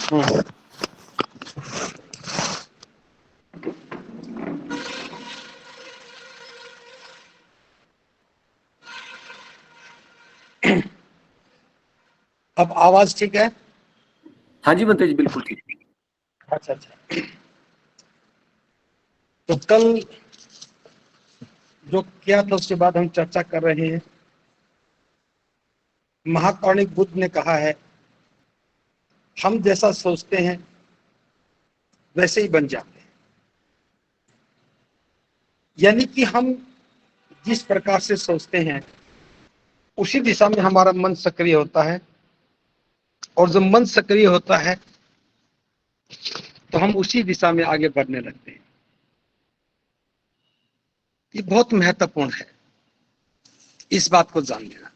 हम्म। अब आवाज ठीक है? हाँ जी बनते जी, बिल्कुल ठीक। अच्छा अच्छा। तो कल जो किया था उसके बाद हम चर्चा कर रहे हैं। महाकारुणिक बुद्ध ने कहा है, हम जैसा सोचते हैं वैसे ही बन जाते हैं। यानी कि हम जिस प्रकार से सोचते हैं उसी दिशा में हमारा मन सक्रिय होता है, और जब मन सक्रिय होता है तो हम उसी दिशा में आगे बढ़ने लगते हैं। ये बहुत महत्वपूर्ण है इस बात को जान लेना।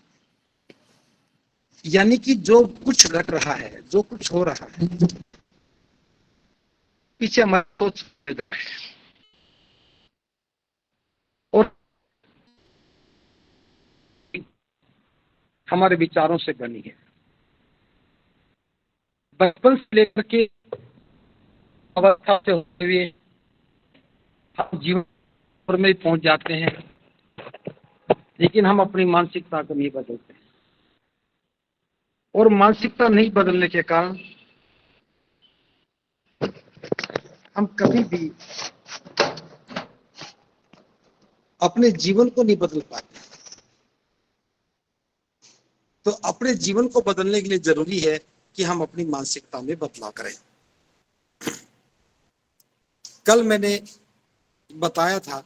यानी कि जो कुछ घट रहा है, जो कुछ हो रहा है, पीछे हमारा सोच है और हमारे विचारों से बनी है। बचपन से लेकर के अवस्था से होते हुए हम जीवन में पहुंच जाते हैं, लेकिन हम अपनी मानसिकता को नहीं बदलते, और मानसिकता नहीं बदलने के कारण हम कभी भी अपने जीवन को नहीं बदल पाते। तो अपने जीवन को बदलने के लिए जरूरी है कि हम अपनी मानसिकता में बदलाव करें। कल मैंने बताया था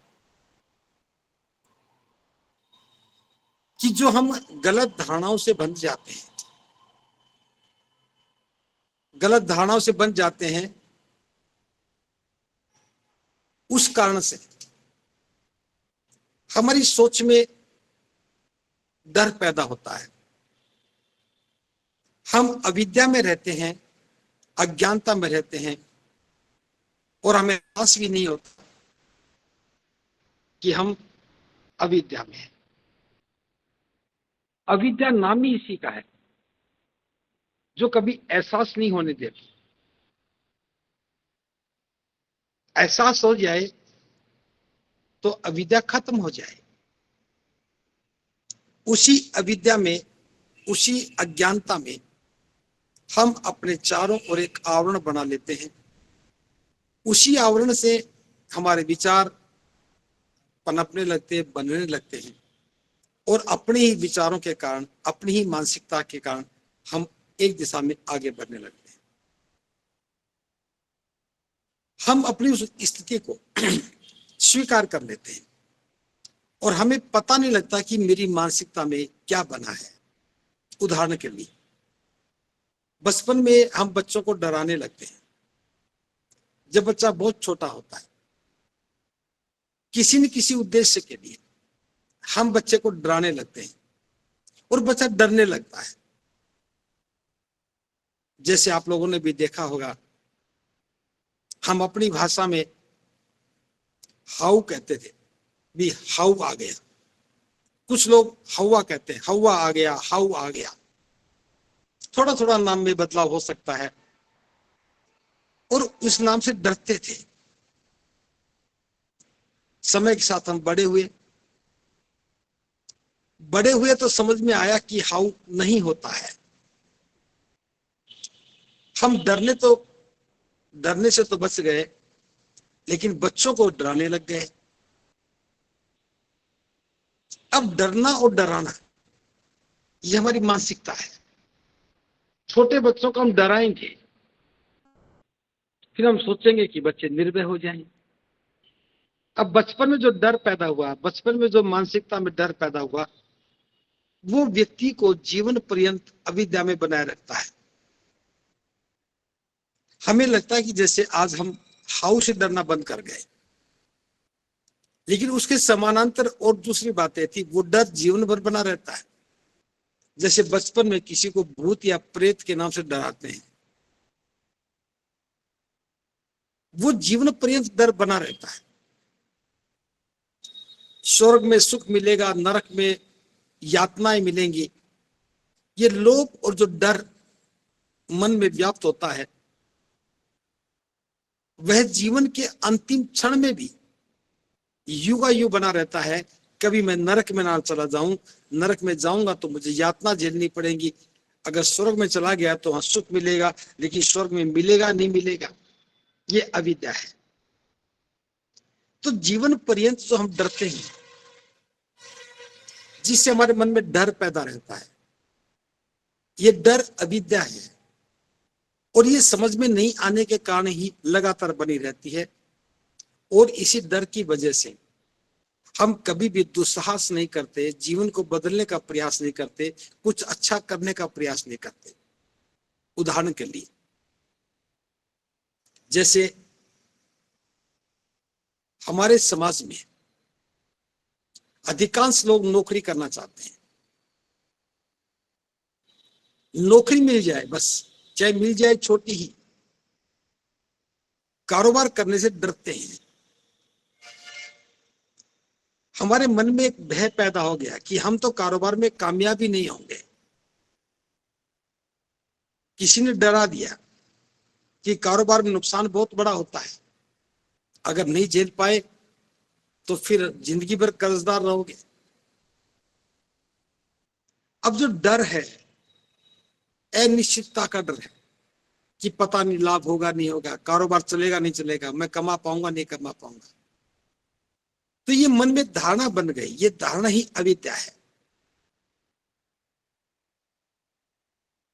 कि जो हम गलत धारणाओं से बन जाते हैं, गलत धारणाओं से बन जाते हैं, उस कारण से हमारी सोच में डर पैदा होता है। हम अविद्या में रहते हैं, अज्ञानता में रहते हैं, और हमें एहसास भी नहीं होता कि हम अविद्या में हैं। अविद्या नाम ही इसी का है, जो कभी एहसास नहीं होने देती। एहसास हो जाए तो अविद्या खत्म हो जाए। उसी अविद्या में, उसी अज्ञानता में हम अपने चारों ओर एक आवरण बना लेते हैं। उसी आवरण से हमारे विचार पनपने लगते हैं, बनने लगते हैं, और अपने ही विचारों के कारण, अपनी ही मानसिकता के कारण हम एक दिशा में आगे बढ़ने लगते हैं। हम अपनी उस स्थिति को स्वीकार कर लेते हैं, और हमें पता नहीं लगता कि मेरी मानसिकता में क्या बना है। उदाहरण के लिए, बचपन में हम बच्चों को डराने लगते हैं। जब बच्चा बहुत छोटा होता है, किसी न किसी उद्देश्य के लिए हम बच्चे को डराने लगते हैं, और बच्चा डरने लगता है। जैसे आप लोगों ने भी देखा होगा, हम अपनी भाषा में हाउ कहते थे, भी हाउ आ गया। कुछ लोग हवा कहते हैं, हवा आ गया, हाउ आ गया। थोड़ा थोड़ा नाम में बदलाव हो सकता है, और उस नाम से डरते थे। समय के साथ हम बड़े हुए, बड़े हुए तो समझ में आया कि हाउ नहीं होता है। हम डरने से तो बच गए, लेकिन बच्चों को डराने लग गए। अब डरना और डराना ये हमारी मानसिकता है। छोटे बच्चों को हम डराएंगे, फिर हम सोचेंगे कि बच्चे निर्भय हो जाएंगे। अब बचपन में जो डर पैदा हुआ, बचपन में जो मानसिकता में डर पैदा हुआ, वो व्यक्ति को जीवन पर्यंत अविद्या में बनाए रखता है। हमें लगता है कि जैसे आज हम हाउ से डरना बंद कर गए, लेकिन उसके समानांतर और दूसरी बातें थी। वो डर जीवन भर बना रहता है। जैसे बचपन में किसी को भूत या प्रेत के नाम से डराते हैं, वो जीवन पर्यंत डर बना रहता है। स्वर्ग में सुख मिलेगा, नरक में यातनाएं मिलेंगी। ये लोभ और जो डर मन में व्याप्त होता है, वह जीवन के अंतिम क्षण में भी युगायु बना रहता है। कभी मैं नरक में ना चला जाऊं, नरक में जाऊंगा तो मुझे यातना झेलनी पड़ेगी। अगर स्वर्ग में चला गया तो वहां सुख मिलेगा, लेकिन स्वर्ग में मिलेगा नहीं मिलेगा, ये अविद्या है। तो जीवन पर्यंत जो हम डरते हैं, जिससे हमारे मन में डर पैदा रहता है, ये डर अविद्या है। और ये समझ में नहीं आने के कारण ही लगातार बनी रहती है। और इसी डर की वजह से हम कभी भी दुस्साहस नहीं करते, जीवन को बदलने का प्रयास नहीं करते, कुछ अच्छा करने का प्रयास नहीं करते। उदाहरण के लिए, जैसे हमारे समाज में अधिकांश लोग नौकरी करना चाहते हैं। नौकरी मिल जाए बस, चाहे मिल जाए छोटी ही। कारोबार करने से डरते हैं। हमारे मन में एक भय पैदा हो गया कि हम तो कारोबार में कामयाब ही नहीं होंगे। किसी ने डरा दिया कि कारोबार में नुकसान बहुत बड़ा होता है, अगर नहीं झेल पाए तो फिर जिंदगी भर कर्जदार रहोगे। अब जो डर है, अनिश्चितता का डर है कि पता नहीं लाभ होगा नहीं होगा, कारोबार चलेगा नहीं चलेगा, मैं कमा पाऊंगा नहीं कमा पाऊंगा। तो ये मन में धारणा बन गई। ये धारणा ही अविद्या है।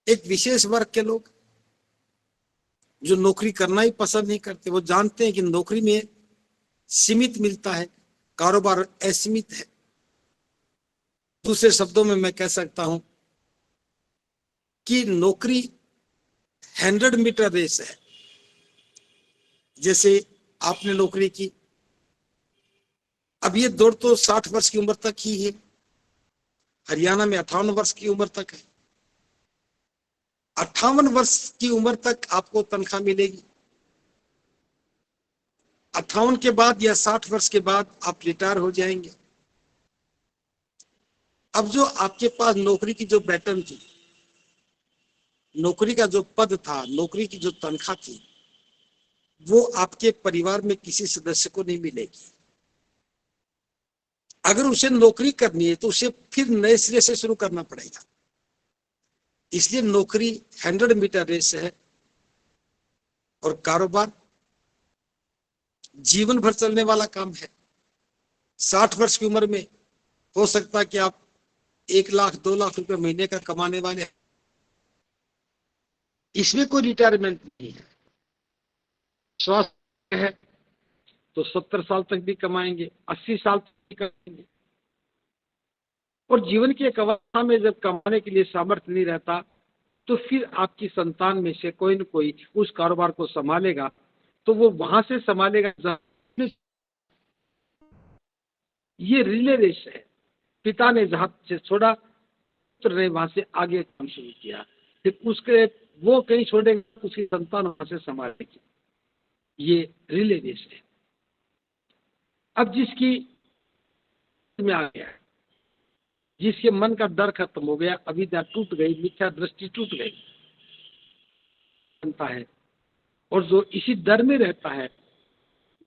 एक विशेष वर्ग के लोग जो नौकरी करना ही पसंद नहीं करते, वो जानते हैं कि नौकरी में सीमित मिलता है, कारोबार असीमित है। दूसरे शब्दों में मैं कह सकता हूं कि नौकरी 100 मीटर रेस है। जैसे आपने नौकरी की, अब ये दौड़ तो 60 वर्ष की उम्र तक ही है। हरियाणा में 58 वर्ष की उम्र तक है। 58 वर्ष की उम्र तक आपको तनख्वाह मिलेगी। 58 के बाद या 60 वर्ष के बाद आप रिटायर हो जाएंगे। अब जो आपके पास नौकरी की जो वेतन थी, नौकरी का जो पद था, नौकरी की जो तनख्वाह थी, वो आपके परिवार में किसी सदस्य को नहीं मिलेगी। अगर उसे नौकरी करनी है तो उसे फिर नए सिरे से शुरू करना पड़ेगा। इसलिए नौकरी 100 मीटर रेस है और कारोबार जीवन भर चलने वाला काम है। 60 वर्ष की उम्र में हो सकता है कि आप 1 लाख 2 लाख रुपए महीने का कमाने वाले, इसमें कोई रिटायरमेंट नहीं है। स्वास्थ्य है तो 70 साल तक भी कमाएंगे, 80 साल तक भी कमाएंगे। और जीवन की एक अवस्था में जब कमाने के लिए सामर्थ्य नहीं रहता, तो फिर आपकी संतान में से कोई न कोई उस कारोबार को संभालेगा। तो वो वहां से संभालेगा जहां ये रिले रेस है। पिता ने जहां से छोड़ा, पुत्र ने वहां से आगे काम शुरू किया, फिर उसके वो कहीं छोड़ेगा, उसकी संतान वहां से संभालेगी। ये रिले रेस है। अब जिसकी में आ गया, जिसके मन का डर खत्म हो गया, अविद्या टूट गई, मिथ्या दृष्टि टूट गई, बनता है। और जो इसी डर में रहता है,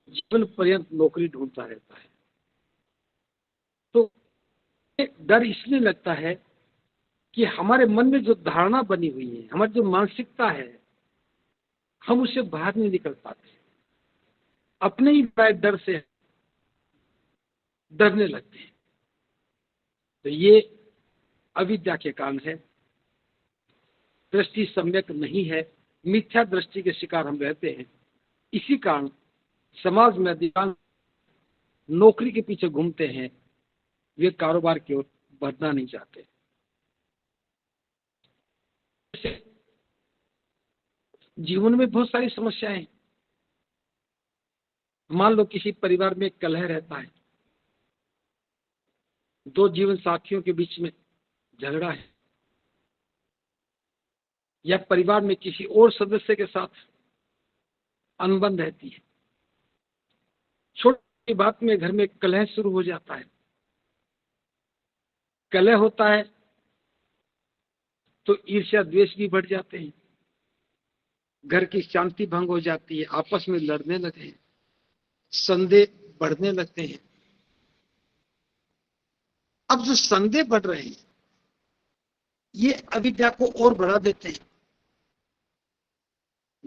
जीवन पर्यंत नौकरी ढूंढता रहता है। तो डर इसलिए लगता है कि हमारे मन में जो धारणा बनी हुई है, हमारी जो मानसिकता है, हम उससे बाहर नहीं निकल पाते। अपने ही डर से डरने लगते हैं। तो ये अविद्या के कारण है। दृष्टि सम्यक नहीं है, मिथ्या दृष्टि के शिकार हम रहते हैं। इसी कारण समाज में अधिकांश नौकरी के पीछे घूमते हैं, वे कारोबार की ओर बढ़ना नहीं चाहते। जीवन में बहुत सारी समस्याएं हैं। मान लो किसी परिवार में कलह रहता है, दो जीवन साथियों के बीच में झगड़ा है, या परिवार में किसी और सदस्य के साथ अनबन रहती है। छोटी बात में घर में कलह शुरू हो जाता है। कलह होता है तो ईर्ष्या द्वेष भी बढ़ जाते हैं। घर की शांति भंग हो जाती है, आपस में लड़ने लगते हैं, संदेह बढ़ने लगते हैं। अब जो संदेह बढ़ रहे हैं ये अविद्या को और बढ़ा देते हैं।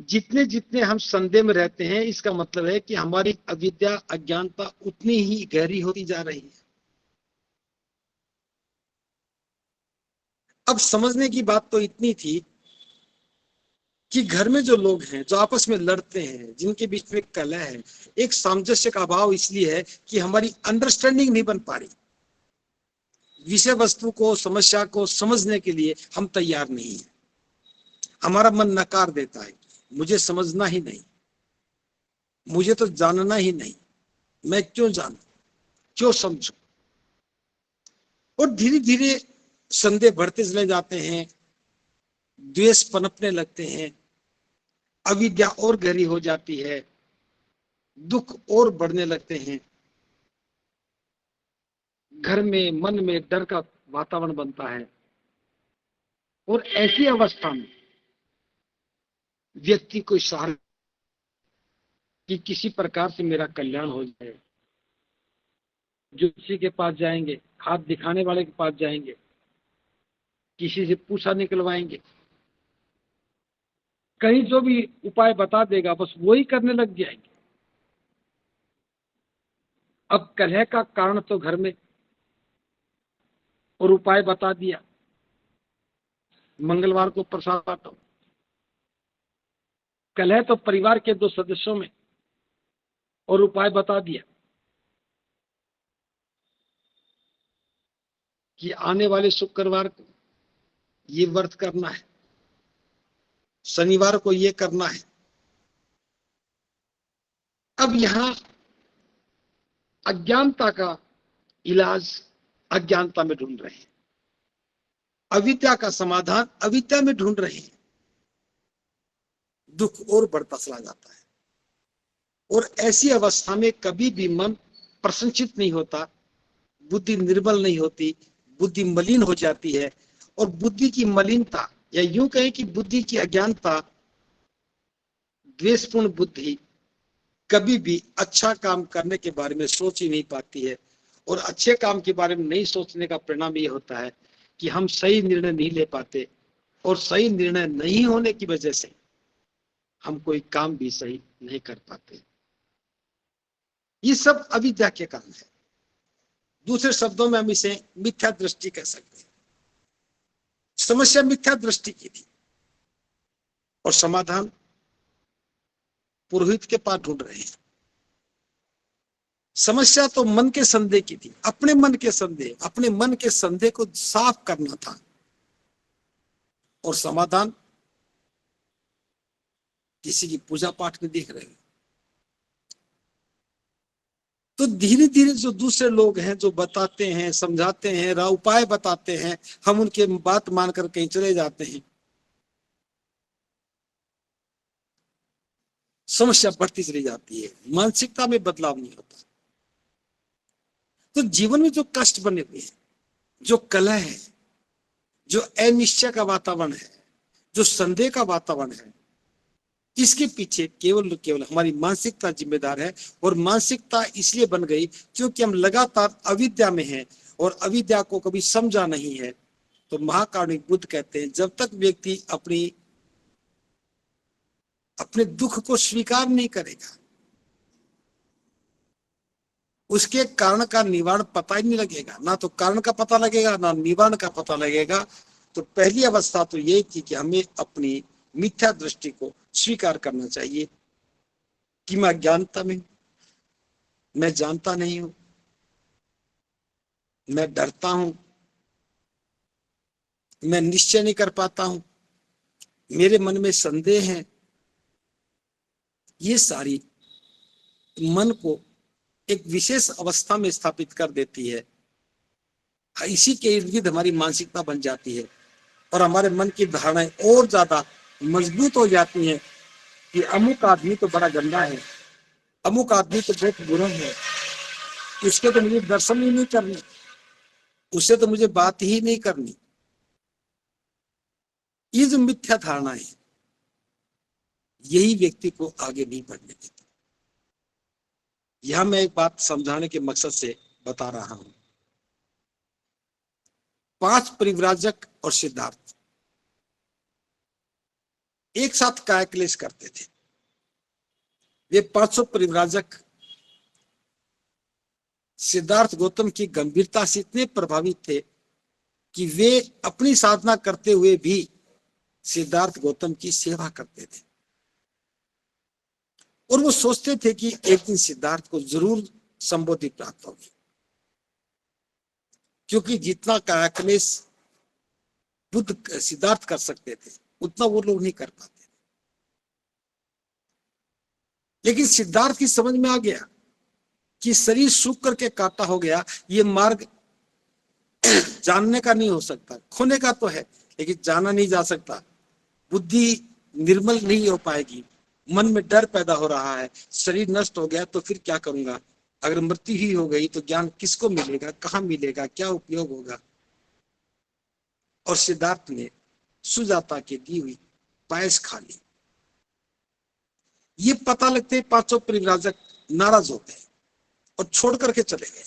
जितने जितने हम संदेह में रहते हैं इसका मतलब है कि हमारी अविद्या अज्ञानता उतनी ही गहरी होती जा रही है। अब समझने की बात तो इतनी थी कि घर में जो लोग हैं जो आपस में लड़ते हैं, जिनके बीच में कलह है, एक सामंजस्य का अभाव इसलिए है कि हमारी अंडरस्टैंडिंग नहीं बन पा रही। विषय वस्तु को, समस्या को समझने के लिए हम तैयार नहीं है। हमारा मन नकार देता है, मुझे समझना ही नहीं, मुझे तो जानना ही नहीं, मैं क्यों जानूं, क्यों समझूं। और धीरे धीरे संदेह बढ़ते चले जाते हैं, द्वेष पनपने लगते हैं, अविद्या और गहरी हो जाती है, दुख और बढ़ने लगते हैं, घर में मन में डर का वातावरण बनता है। और ऐसी अवस्था में व्यक्ति को सहारा कि किसी प्रकार से मेरा कल्याण हो जाए, जो किसी के पास जाएंगे, हाथ दिखाने वाले के पास जाएंगे, किसी से पूछा निकलवाएंगे, कहीं जो भी उपाय बता देगा बस वही करने लग जाएंगे। अब कलह का कारण तो घर में, और उपाय बता दिया, मंगलवार को प्रसाद बांटो। कलह तो परिवार के 2 सदस्यों में, और उपाय बता दिया कि आने वाले शुक्रवार को ये व्रत करना है, शनिवार को ये करना है। अब यहां अज्ञानता का इलाज अज्ञानता में ढूंढ रहे हैं, अविद्या का समाधान अविद्या में ढूंढ रहे हैं। दुख और बढ़ता चला जाता है। और ऐसी अवस्था में कभी भी मन प्रसन्नचित नहीं होता, बुद्धि निर्बल नहीं होती, बुद्धि मलिन हो जाती है। और बुद्धि की मलिनता, या यूं कहें कि बुद्धि की अज्ञानता, द्वेषपूर्ण बुद्धि कभी भी अच्छा काम करने के बारे में सोच ही नहीं पाती है। और अच्छे काम के बारे में नहीं सोचने का परिणाम ये होता है कि हम सही निर्णय नहीं ले पाते, और सही निर्णय नहीं होने की वजह से हम कोई काम भी सही नहीं कर पाते। ये सब अविद्या के कारण है। दूसरे शब्दों में हम इसे मिथ्या दृष्टि कह सकते हैं। समस्या मिथ्या दृष्टि की थी, और समाधान पुरोहित के पास ढूंढ रहे हैं। समस्या तो मन के संदेह की थी, अपने मन के संदेह, अपने मन के संदेह को साफ करना था। और समाधान किसी की पूजा पाठ में देख रहे हैं। तो धीरे धीरे जो दूसरे लोग हैं जो बताते हैं, समझाते हैं, उपाय बताते हैं, हम उनके बात मानकर कहीं चले जाते हैं, समस्या बढ़ती चली जाती है, मानसिकता में बदलाव नहीं होता। तो जीवन में जो कष्ट बने हुए हैं, जो कलह है, जो अनिश्चय का वातावरण है, जो संदेह का वातावरण है, इसके पीछे केवल हमारी मानसिकता जिम्मेदार है। और मानसिकता इसलिए बन गई क्योंकि हम लगातार अविद्या में हैं, और अविद्या को कभी समझा नहीं है। तो महाकारुणिक बुद्ध कहते हैं, जब तक व्यक्ति अपने दुख को स्वीकार नहीं करेगा, उसके कारण का निवारण पता ही नहीं लगेगा। ना तो कारण का पता लगेगा, ना निवारण का पता लगेगा। तो पहली अवस्था तो यही थी कि हमें अपनी मिथ्या दृष्टि को स्वीकार करना चाहिए कि मैं अज्ञानता में, मैं जानता नहीं हूं, मैं डरता हूं, मैं निश्चय नहीं कर पाता हूं, मेरे मन में संदेह है। ये सारी मन को एक विशेष अवस्था में स्थापित कर देती है। इसी के इर्द गिर्द हमारी मानसिकता बन जाती है, और हमारे मन की धारणाएं और ज्यादा मजबूत हो जाती हैं कि अमुक आदमी तो बड़ा गंदा है, अमुक आदमी तो बहुत बुरा है, उसके तो मुझे दर्शन ही नहीं करने, उससे तो मुझे बात ही नहीं करनी। ये जो मिथ्या धारणा है, यही व्यक्ति को आगे नहीं बढ़ने देता। यहां मैं एक बात समझाने के मकसद से बता रहा हूं। 5 परिव्राजक और सिद्धार्थ एक साथ कायाक्लेश करते थे। वे 500 परिव्राजक सिद्धार्थ गौतम की गंभीरता से इतने प्रभावित थे कि वे अपनी साधना करते हुए भी सिद्धार्थ गौतम की सेवा करते थे, और वो सोचते थे कि एक दिन सिद्धार्थ को जरूर संबोधि प्राप्त होगी, क्योंकि जितना कायाक्लेश बुद्ध सिद्धार्थ कर सकते थे उतना वो लोग नहीं कर पाते। लेकिन सिद्धार्थ की समझ में आ गया कि शरीर सूख करके काटा हो गया, ये मार्ग जानने का नहीं हो सकता, खोने का तो है लेकिन जाना नहीं जा सकता। बुद्धि निर्मल नहीं हो पाएगी, मन में डर पैदा हो रहा है, शरीर नष्ट हो गया तो फिर क्या करूंगा, अगर मृत्यु ही हो गई तो ज्ञान किसको मिलेगा, कहां मिलेगा, क्या उपयोग होगा। और सिद्धार्थ ने सुजाता के दी हुई पायस खा ली। ये पता लगते 500 परिव्राजक नाराज हो गए और छोड़ करके चले गए।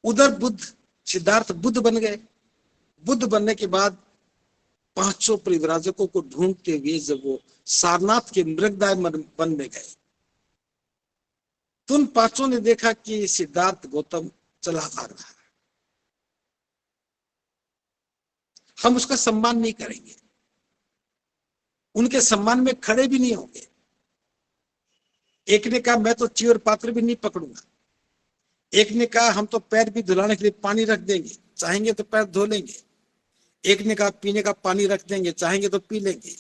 उधर बुद्ध सिद्धार्थ बुद्ध बन गए। बुद्ध बनने के बाद 500 परिव्राजकों को ढूंढते हुए जब वो सारनाथ के मृगदाय वन में गए तो उन 500 ने देखा कि सिद्धार्थ गौतम चला आ रहा है, हम उसका सम्मान नहीं करेंगे, उनके सम्मान में खड़े भी नहीं होंगे। एक ने कहा मैं तो चिवर पात्र भी नहीं पकड़ूंगा। एक ने कहा हम तो पैर भी धुलाने के लिए पानी रख देंगे, चाहेंगे तो पैर धो लेंगे। एक ने कहा पीने का पानी रख देंगे, चाहेंगे तो पी लेंगे।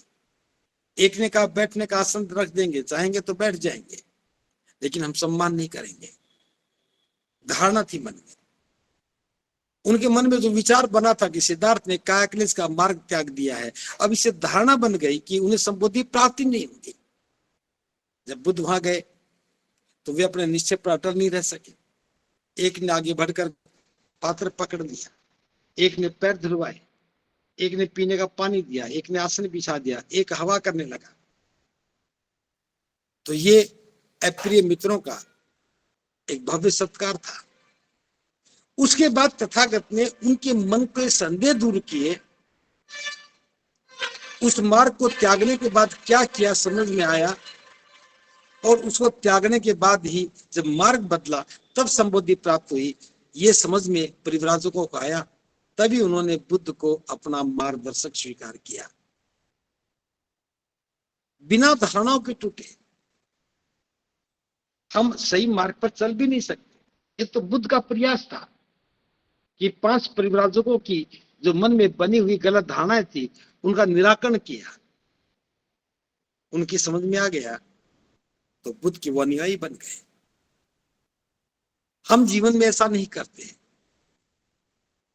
एक ने कहा बैठने का आसन रख देंगे, चाहेंगे तो बैठ जाएंगे, लेकिन हम सम्मान नहीं करेंगे। धारणा थी मन में। उनके मन में जो विचार बना था कि सिद्धार्थ ने कायाक्लेश का मार्ग त्याग दिया है, अब इससे धारणा बन गई कि उन्हें संबोधि प्राप्ति नहीं होगी। जब बुद्ध वहां गए तो वे अपने निश्चय पर अटल नहीं रह सके। एक ने आगे बढ़कर पात्र पकड़ लिया, एक ने पैर धुलवाए, एक ने पीने का पानी दिया, एक ने आसन बिछा दिया, एक हवा करने लगा। तो ये अप्रिय मित्रों का एक भव्य सत्कार था। उसके बाद तथागत ने उनके मन के संदेह दूर किए। उस मार्ग को त्यागने के बाद क्या किया समझ में आया, और उसको त्यागने के बाद ही जब मार्ग बदला तब संबोधि प्राप्त हुई। ये समझ में परिव्राजकों को आया, तभी उन्होंने बुद्ध को अपना मार्गदर्शक स्वीकार किया। बिना धारणाओं के टूटे हम सही मार्ग पर चल भी नहीं सकते। ये तो बुद्ध का प्रयास था कि 5 परिव्राजकों की जो मन में बनी हुई गलत धारणाएं थी उनका निराकरण किया। उनकी समझ में आ गया तो बुद्ध के वो अनुयायी बन गए। हम जीवन में ऐसा नहीं करते।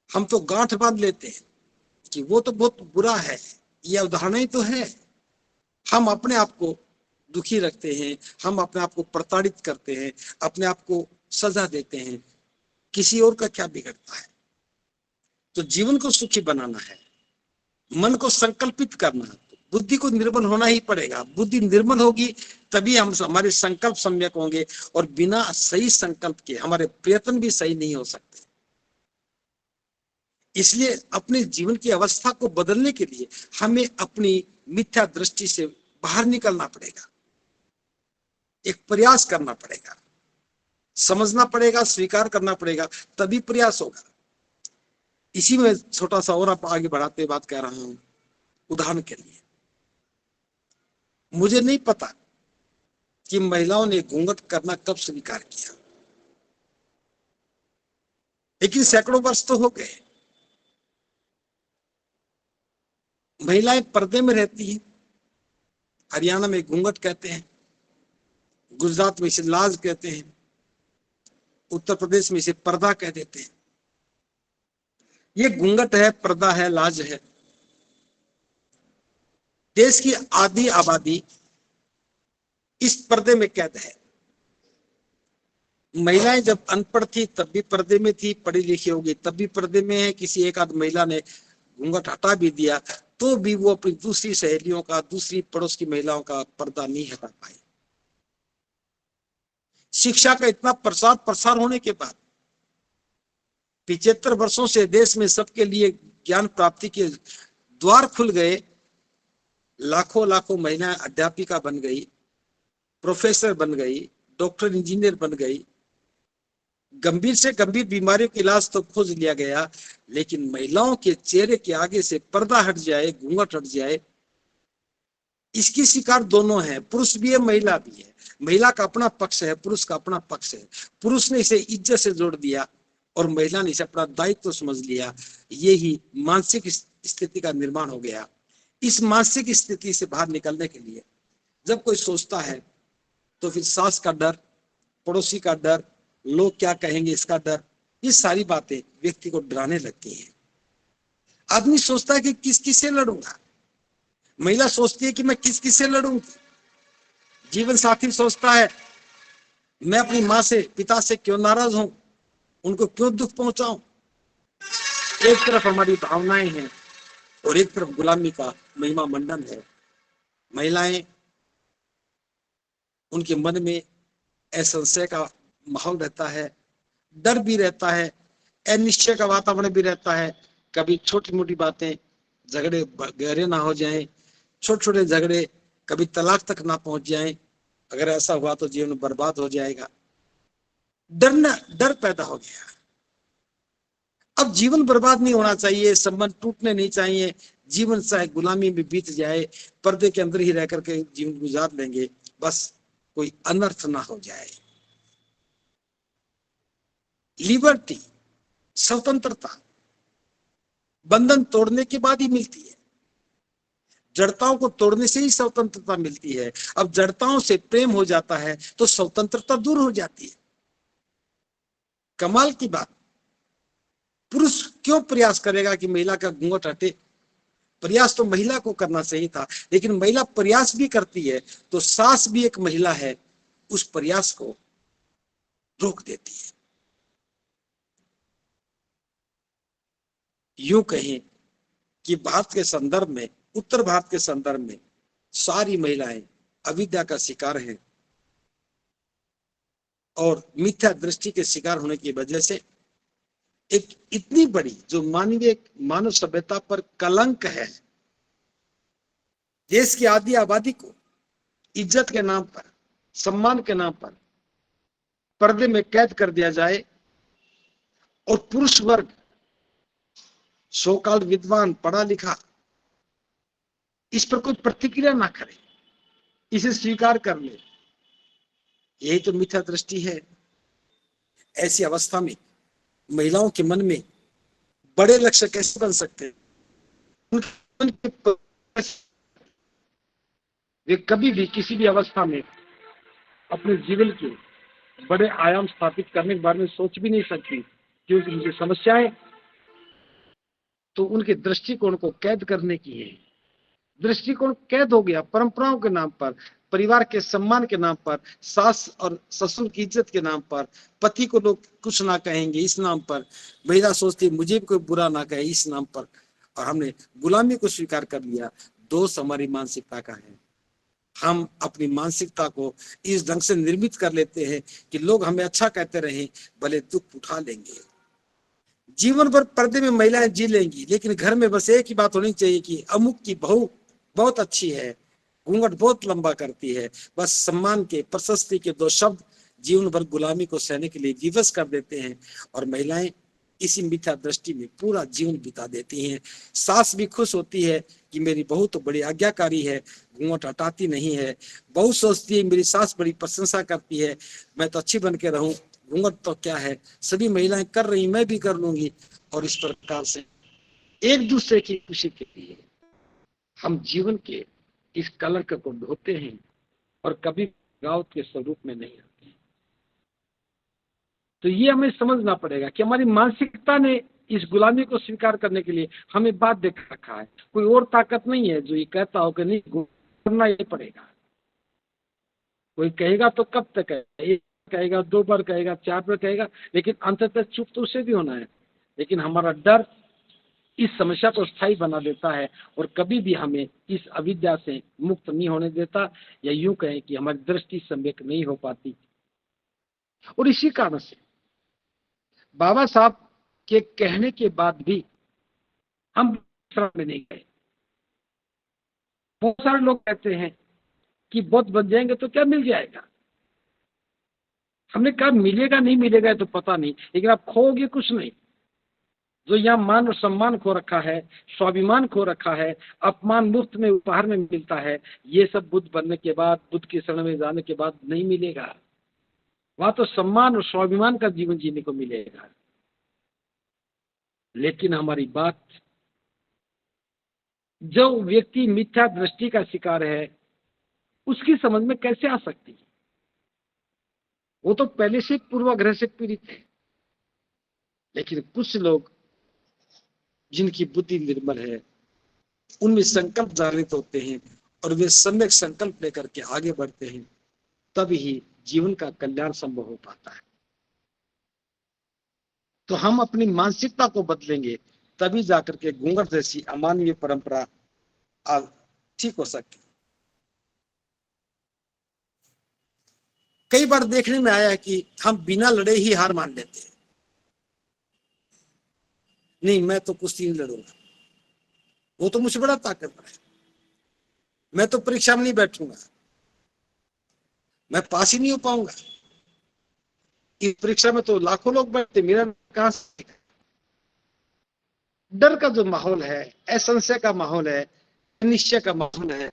हम तो गांठ बांध लेते हैं कि वो तो बहुत बुरा है, ये उदाहरण तो है। हम अपने आप को दुखी रखते हैं, हम अपने आप को प्रताड़ित करते हैं, अपने आप को सजा देते हैं। किसी और का क्या बिगड़ता है। तो जीवन को सुखी बनाना है, मन को संकल्पित करना है, बुद्धि को निर्मल होना ही पड़ेगा। बुद्धि निर्मल होगी तभी हम हमारे संकल्प सम्यक होंगे, और बिना सही संकल्प के हमारे प्रयत्न भी सही नहीं हो सकते। इसलिए अपने जीवन की अवस्था को बदलने के लिए हमें अपनी मिथ्या दृष्टि से बाहर निकलना पड़ेगा। एक प्रयास करना पड़ेगा, समझना पड़ेगा, स्वीकार करना पड़ेगा, तभी प्रयास होगा। इसी में छोटा सा और आप आगे बढ़ाते बात कह रहा हूं। उदाहरण के लिए मुझे नहीं पता कि महिलाओं ने घूंघट करना कब स्वीकार किया, लेकिन सैकड़ों वर्ष तो हो गए। महिलाएं पर्दे में रहती हैं। हरियाणा में घूंघट कहते हैं, गुजरात में इसे लाज कहते हैं, उत्तर प्रदेश में इसे पर्दा कह देते हैं। ये घूंघट है, पर्दा है, लाज है। देश की आधी आबादी इस पर्दे में कैद है। महिलाएं जब अनपढ़ थी तब भी पर्दे में थी, पढ़ी लिखी होगी तब भी पर्दे में है। किसी एक आध महिला ने घूंघट हटा भी दिया तो भी वो अपनी दूसरी सहेलियों का, दूसरी पड़ोस की महिलाओं का पर्दा नहीं हटा पाए। शिक्षा का इतना प्रसार होने के बाद 75 वर्षों से देश में सबके लिए ज्ञान प्राप्ति के द्वार खुल गए। लाखों लाखों महिलाएं अध्यापिका बन गई, प्रोफेसर बन गई, डॉक्टर इंजीनियर बन गई। गंभीर से गंभीर बीमारियों का इलाज तो खोज लिया गया, लेकिन महिलाओं के चेहरे के आगे से पर्दा हट जाए, घूंघट हट जाए, इसकी शिकार दोनों हैं। पुरुष भी है, महिला भी है। महिला का अपना पक्ष है, पुरुष का अपना पक्ष है। पुरुष ने इसे इज्जत से जोड़ दिया और महिला ने इसे अपना दायित्व समझ लिया। यही मानसिक स्थिति का निर्माण हो गया। इस मानसिक स्थिति से बाहर निकलने के लिए जब कोई सोचता है तो फिर सास का डर, पड़ोसी का डर, लोग क्या कहेंगे इसका डर, ये सारी बातें व्यक्ति को डराने लगती हैं। आदमी सोचता है कि किस किस से लड़ूंगा, महिला सोचती है कि मैं किस किस से लड़ूंगी, जीवन साथी सोचता है मैं अपनी माँ से, पिता से क्यों नाराज हूं, उनको क्यों दुख पहुंचाऊं। एक तरफ हमारी भावनाएं हैं और एक तरफ गुलामी का महिमा मंडन है। महिलाएं, उनके मन में असंशय का माहौल रहता है, डर भी रहता है, अनिश्चय का वातावरण भी रहता है। कभी छोटी मोटी बातें, झगड़े गहरे ना हो जाएं, छोटे छोटे झगड़े कभी तलाक तक ना पहुंच जाएं। अगर ऐसा हुआ तो जीवन बर्बाद हो जाएगा। डर पैदा हो गया। अब जीवन बर्बाद नहीं होना चाहिए, संबंध टूटने नहीं चाहिए। जीवन चाहे गुलामी में बीत जाए, पर्दे के अंदर ही रह करके जीवन गुजार लेंगे, बस कोई अनर्थ ना हो जाए। लिबर्टी, स्वतंत्रता बंधन तोड़ने के बाद ही मिलती है। जड़ताओं को तोड़ने से ही स्वतंत्रता मिलती है। अब जड़ताओं से प्रेम हो जाता है तो स्वतंत्रता दूर हो जाती है। कमाल की बात, पुरुष क्यों प्रयास करेगा कि महिला का घूंघट हटे। प्रयास तो महिला को करना चाहिए था, लेकिन महिला प्रयास भी करती है तो सास भी एक महिला है, उस प्रयास को रोक देती है। यूं कहें कि भारत के संदर्भ में, उत्तर भारत के संदर्भ में सारी महिलाएं अविद्या का शिकार हैं और मिथ्या दृष्टि के शिकार होने की वजह से एक इतनी बड़ी जो मानवीय मानव सभ्यता पर कलंक है, देश की आधी आबादी को इज्जत के नाम पर, सम्मान के नाम पर पर्दे में कैद कर दिया जाए और पुरुष वर्ग, सोकाल विद्वान, पढ़ा लिखा, इस पर कोई प्रतिक्रिया ना करे, इसे स्वीकार कर ले, यही तो मिथ्या दृष्टि है। ऐसी अवस्था में महिलाओं के मन में बड़े लक्ष्य कैसे बन सकते हैं? वे कभी भी किसी भी अवस्था में अपने जीवन के बड़े आयाम स्थापित करने के बारे में सोच भी नहीं सकती, क्योंकि उनकी समस्याएं तो उनके दृष्टिकोण को कैद करने की है। दृष्टिकोण कैद हो गया परंपराओं के नाम पर, परिवार के सम्मान के नाम पर, सास और ससुर की इज्जत के नाम पर, पति को लोग कुछ ना कहेंगे इस नाम पर, महिला सोचती मुझे भी कोई बुरा ना कहे इस नाम पर, और हमने गुलामी को स्वीकार कर लिया। दोष हमारी मानसिकता का है। हम अपनी मानसिकता को इस ढंग से निर्मित कर लेते हैं कि लोग हमें अच्छा कहते रहें, भले दुख उठा लेंगे। जीवन भर पर्दे में महिलाएं जी लेंगी, लेकिन घर में बस एक ही बात होनी चाहिए कि अमुक की बहू बहुत अच्छी है, घूंघट बहुत लंबा करती है। बस सम्मान के, प्रशस्ति के दो शब्द जीवन भर गुलामी को सहने के लिए विवश कर देते हैं और महिलाएं इसी मिथ्या दृष्टि में पूरा जीवन बिता देती हैं। सास भी खुश होती है कि मेरी बहू तो बड़ी आज्ञाकारी है, घूंघट हटाती नहीं है। बहू सोचती है मेरी सास बड़ी प्रशंसा करती है, मैं तो अच्छी बन के रहूं, घूंघट तो क्या है, सभी महिलाएं कर रही, मैं भी कर लूंगी। और इस प्रकार से एक दूसरे की खुशी के लिए हम जीवन के इस कलंक को ढोते हैं और कभी गाँव के स्वरूप में नहीं आते। तो ये हमें समझना पड़ेगा कि हमारी मानसिकता ने इस गुलामी को स्वीकार करने के लिए हमें बाध्य कर रखा है। कोई और ताकत नहीं है जो ये कहता हो कि नहीं करना ही पड़ेगा। कोई कहेगा तो कब तक है, एक कहेगा, 2 बार कहेगा, 4 बार कहेगा, लेकिन अंततः चुप तो उसे भी होना है। लेकिन हमारा डर इस समस्या को स्थायी बना देता है और कभी भी हमें इस अविद्या से मुक्त नहीं होने देता, या यूं कहें कि हमारी दृष्टि सम्यक नहीं हो पाती। और इसी कारण से बाबा साहब के कहने के बाद भी हम शरण में नहीं गए। बहुत सारे लोग कहते हैं कि बौद्ध बन जाएंगे तो क्या मिल जाएगा। हमने कहा मिलेगा नहीं मिलेगा तो पता नहीं, लेकिन आप खोओगे कुछ नहीं। जो यहाँ मान और सम्मान खो रखा है, स्वाभिमान खो रखा है, अपमान मुफ्त में उपहार में मिलता है, ये सब बुद्ध बनने के बाद, बुद्ध की शरण में जाने के बाद नहीं मिलेगा। वहां तो सम्मान और स्वाभिमान का जीवन जीने को मिलेगा। लेकिन हमारी बात, जो व्यक्ति मिथ्या दृष्टि का शिकार है उसकी समझ में कैसे आ सकती है? वो तो पहले से पूर्वाग्रह से पीड़ित है। लेकिन कुछ लोग जिनकी बुद्धि निर्मल है, उनमें संकल्प जागृत होते हैं और वे सम्यक संकल्प लेकर के आगे बढ़ते हैं, तभी ही जीवन का कल्याण संभव हो पाता है। तो हम अपनी मानसिकता को बदलेंगे, तभी जाकर के घूंघट जैसी अमानवीय परंपरा ठीक हो सकती। कई बार देखने में आया है कि हम बिना लड़े ही हार मान लेते हैं। नहीं, मैं तो कुश्ती नहीं लड़ूंगा, वो तो मुझसे बड़ा ताकतवर है, मैं तो परीक्षा में नहीं बैठूंगा, मैं पास ही नहीं हो पाऊंगा, इस परीक्षा में तो लाखों लोग बैठते, मेरा कहां से। डर का जो माहौल है, असंशय का माहौल है, निश्चय का माहौल है,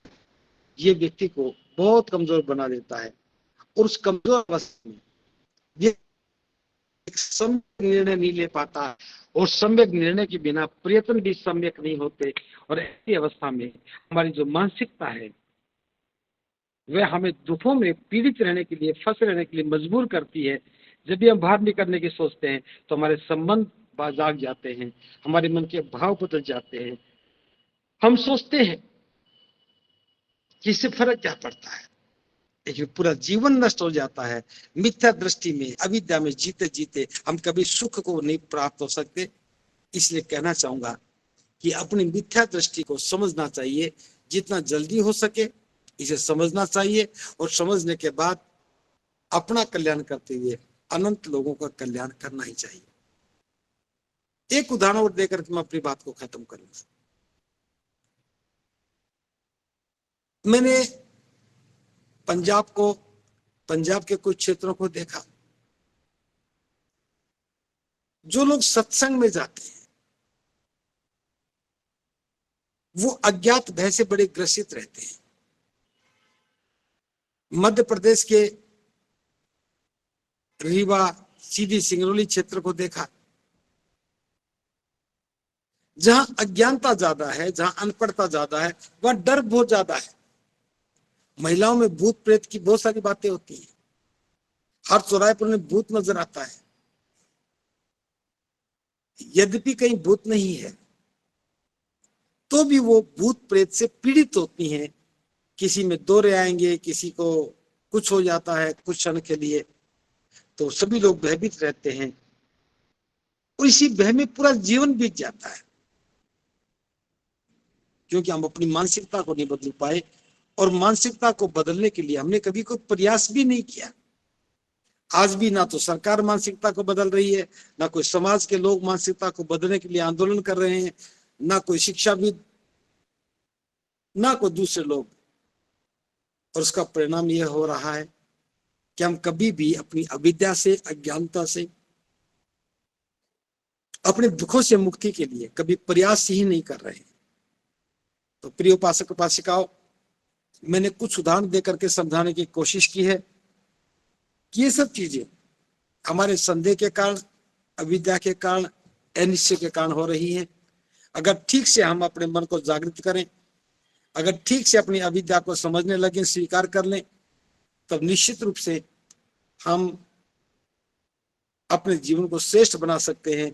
ये व्यक्ति को बहुत कमजोर बना देता है। और उस कमजोर अवस्था में ये सम्यक निर्णय नहीं ले पाता, और सम्यक निर्णय के बिना प्रयत्न भी सम्यक नहीं होते। और ऐसी अवस्था में हमारी जो मानसिकता है वह हमें दुखों में पीड़ित रहने के लिए, फंस रहने के लिए मजबूर करती है। जब भी हम बाहर निकलने की सोचते हैं तो हमारे संबंध जाग जाते हैं, हमारे मन के भाव बदल जाते हैं। हम सोचते हैं कि इससे फर्क क्या पड़ता है, लेकिन पूरा जीवन नष्ट हो जाता है। मिथ्या दृष्टि में, अविद्या में जीते जीते हम कभी सुख को नहीं प्राप्त हो सकते। इसलिए कहना चाहूंगा कि अपनी मिथ्या दृष्टि को समझना चाहिए, जितना जल्दी हो सके इसे समझना चाहिए, और समझने के बाद अपना कल्याण करते हुए अनंत लोगों का कल्याण करना ही चाहिए। एक उदाहरण और देकर मैं अपनी बात को खत्म करूंगा। मैंने पंजाब के कुछ क्षेत्रों को देखा। जो लोग सत्संग में जाते हैं वो अज्ञात भय से बड़े ग्रसित रहते हैं। मध्य प्रदेश के रीवा, सीधी, सिंगरौली क्षेत्र को देखा, जहां अज्ञानता ज्यादा है, जहां अनपढ़ता ज्यादा है, वहां डर बहुत ज्यादा है। महिलाओं में भूत प्रेत की बहुत सारी बातें होती हैं। हर चौराहे पर उन्हें भूत नजर आता है, यद्यपि कहीं भूत नहीं है तो भी वो भूत प्रेत से पीड़ित होती हैं। किसी में दौरे आएंगे, किसी को कुछ हो जाता है कुछ क्षण के लिए, तो सभी लोग भयभीत रहते हैं और इसी भय में पूरा जीवन बीत जाता है, क्योंकि हम अपनी मानसिकता को नहीं बदल पाए। और मानसिकता को बदलने के लिए हमने कभी कोई प्रयास भी नहीं किया। आज भी ना तो सरकार मानसिकता को बदल रही है, ना कोई समाज के लोग मानसिकता को बदलने के लिए आंदोलन कर रहे हैं, ना कोई शिक्षाविद, ना कोई दूसरे लोग। और उसका परिणाम यह हो रहा है कि हम कभी भी अपनी अविद्या से, अज्ञानता से, अपने दुखों से मुक्ति के लिए कभी प्रयास ही नहीं कर रहे हैं। तो प्रिय उपासक उपासिकाओं, मैंने कुछ उदाहरण देकर के समझाने की कोशिश की है कि ये सब चीजें हमारे संदेह के कारण, अविद्या के कारण, अनिश्चय के कारण हो रही हैं। अगर ठीक से हम अपने मन को जागृत करें, अगर ठीक से अपनी अविद्या को समझने लगे, स्वीकार कर लें, तब निश्चित रूप से हम अपने जीवन को श्रेष्ठ बना सकते हैं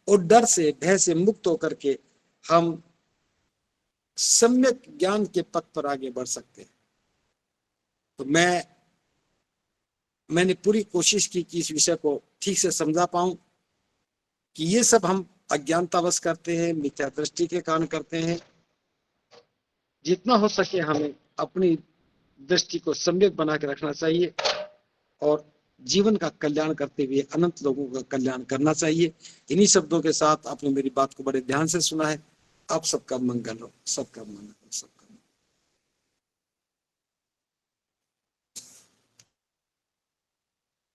और डर से, भय से मुक्त होकर के हम सम्यक ज्ञान के पथ पर आगे बढ़ सकते हैं। तो मैंने पूरी कोशिश की कि इस विषय को ठीक से समझा पाऊं कि ये सब हम अज्ञानतावश करते हैं, मिथ्या दृष्टि के कारण करते हैं। जितना हो सके हमें अपनी दृष्टि को सम्यक बना के रखना चाहिए और जीवन का कल्याण करते हुए अनंत लोगों का कल्याण करना चाहिए। इन्हीं शब्दों के साथ आपने मेरी बात को बड़े ध्यान से सुना है। आप सबका मंगल हो, सबका मंगल हो, सबका